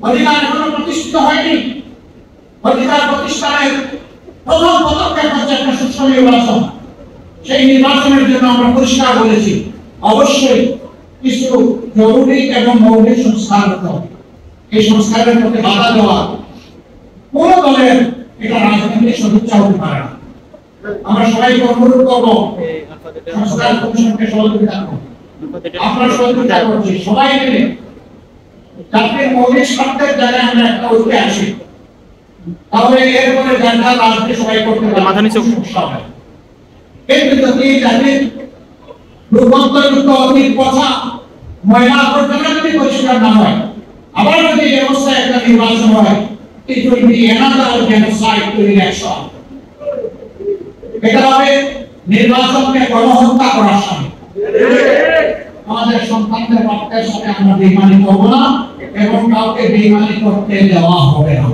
অধিকার এখনো প্রতিষ্ঠিত হয়নি। অধিকার প্রতিষ্ঠানের প্রথম পদক্ষেপ হচ্ছে একটা সুষ্ঠু নির্বাচন। সেই নির্বাচনের জন্য আমরা পরিষ্কার বলেছি অবশ্যই কিছু জরুরি এবং মৌলিক সংস্কার হতে হবে। এই সংস্কারের মধ্যে বাধা দেওয়া কোন দলের এটা রাজনৈতিক সদিচ্ছা হতে পারে না। আমরা সবাইকে অনুরোধ করবো সংস্কার কমিশনকে সহযোগিতা করুন। আমরা সহযোগিতা করছি সবাই মিলে, যাতে মৌলিক স্বার্থের জায়গায় আমরা একটা ঐক্যে আসি, তাহলে এরপরে যারা রাজনীতি সবাই করতে পারে। কিন্তু যদি জাতির রূপান্তরিত অতীত কথা ময়লা আবর্জনা যদি পরিষ্কার না হয়, আবার যদি ব্যবস্থায় একটা নির্বাচন হয়, it will be another genocide to election. এটা হবে নির্বাচনকে গণহত্যা করার সামিল। আমাদের সন্তানদের রক্তের সাথে আমরা বেইমানি করব না এবং কাউকে বেইমানি করতে দেওয়া হবে না।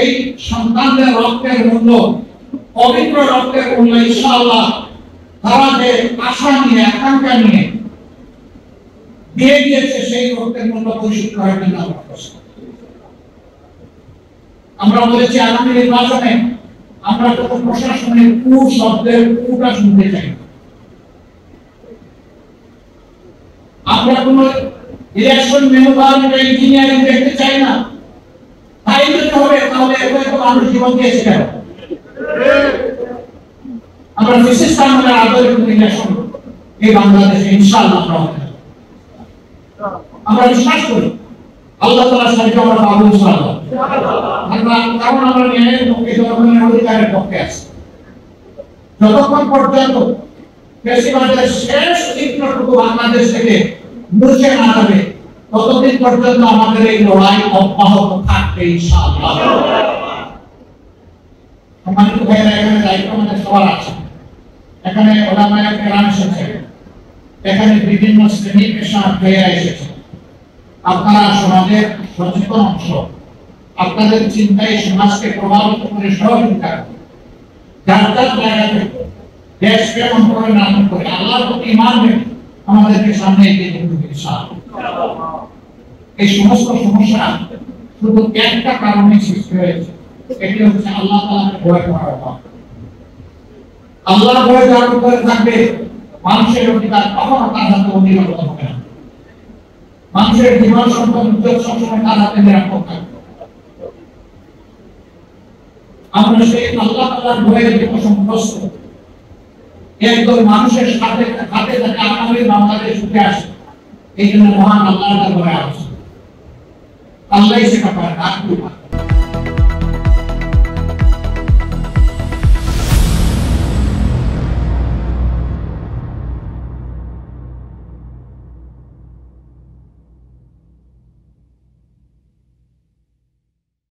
এই সন্তানদের রক্তের মূল্য, পবিত্র রক্তের মূল্য ইনশাআল্লাহ তারা যে আশা নিয়ে আকাঙ্ক্ষা নিয়ে দিয়ে দিয়েছে, সেই রক্তের মূল্য পরিশোধ করার জন্য আমরা বলেছি আগামী নির্বাচনে আমরা কোনো প্রশাসনের কু শব্দের কুটা শুনতে চাই। আমরা কোন ইলেকশন ম্যানুভার ইঞ্জিনিয়ারিং দেখতে চাই না। তাই যদি হবে তাহলে এত মানুষ জীবন দিয়েছে কেন? আমরা বিশেষ কারণে আদরের ইলেকশন এই বাংলাদেশে ইনশাআল্লাহ আমরা বিশ্বাস করি আল্লাহ তাআলার সাথে আমরা পাবো ইনশাআল্লাহ। কারণ আমরা ন্যায়ের পক্ষে, জনগণের অধিকারের পক্ষে আছি। যতক্ষণ পর্যন্ত ফ্যাসিবাদের শেষ চিত্রটুকু বাংলাদেশ থেকে মুছে না যাবে, ততদিন পর্যন্ত আমাদের এই লড়াই অব্যাহত থাকবে ইনশাআল্লাহ। সম্মানিত ভাইরা, এখানে দায়িত্ব আমাদের সবার আছে। এখানে ওলামায়ে কেরাম এসেছে, এখানে বিভিন্ন শ্রেণী পেশার ভাইরা এসেছে। আপনারা সমাজের সচেতন অংশ, আপনাদের চিন্তায় সমাজকে প্রভাবিত করে সহযোগিতা করুন। যার যার জায়গা থেকে দেশ কেমন করে নাম করে আল্লাহর প্রতি ঈমান রেখে আমাদেরকে সামনে এগিয়ে যেতে হবে ইনশাআল্লাহ। এই সমস্ত সমস্যা শুধু একটা কারণে সৃষ্টি হয়েছে, এটি হচ্ছে আল্লাহ তাআলাকে ভয় করার অভাব। আল্লাহর ভয় যার উপরে থাকবে, মানুষের অধিকার কখনো তার হাতে অনিরাপদ হবে না। মানুষের জীবন সম্পদ উদ্যোগ সবসময় তার হাতে নিরাপদ থাকবে। আমরা সেই আল্লাহ তাআলার ভয়ের জন্য সন্তুষ্ট একদম মানুষের সাথে হাতে থাকে আমাদের বাংলাদেশ উঠে আসে। এই জন্য মহান আল্লাহর ভয় আছে। আল্লাহই সেটা পারে না।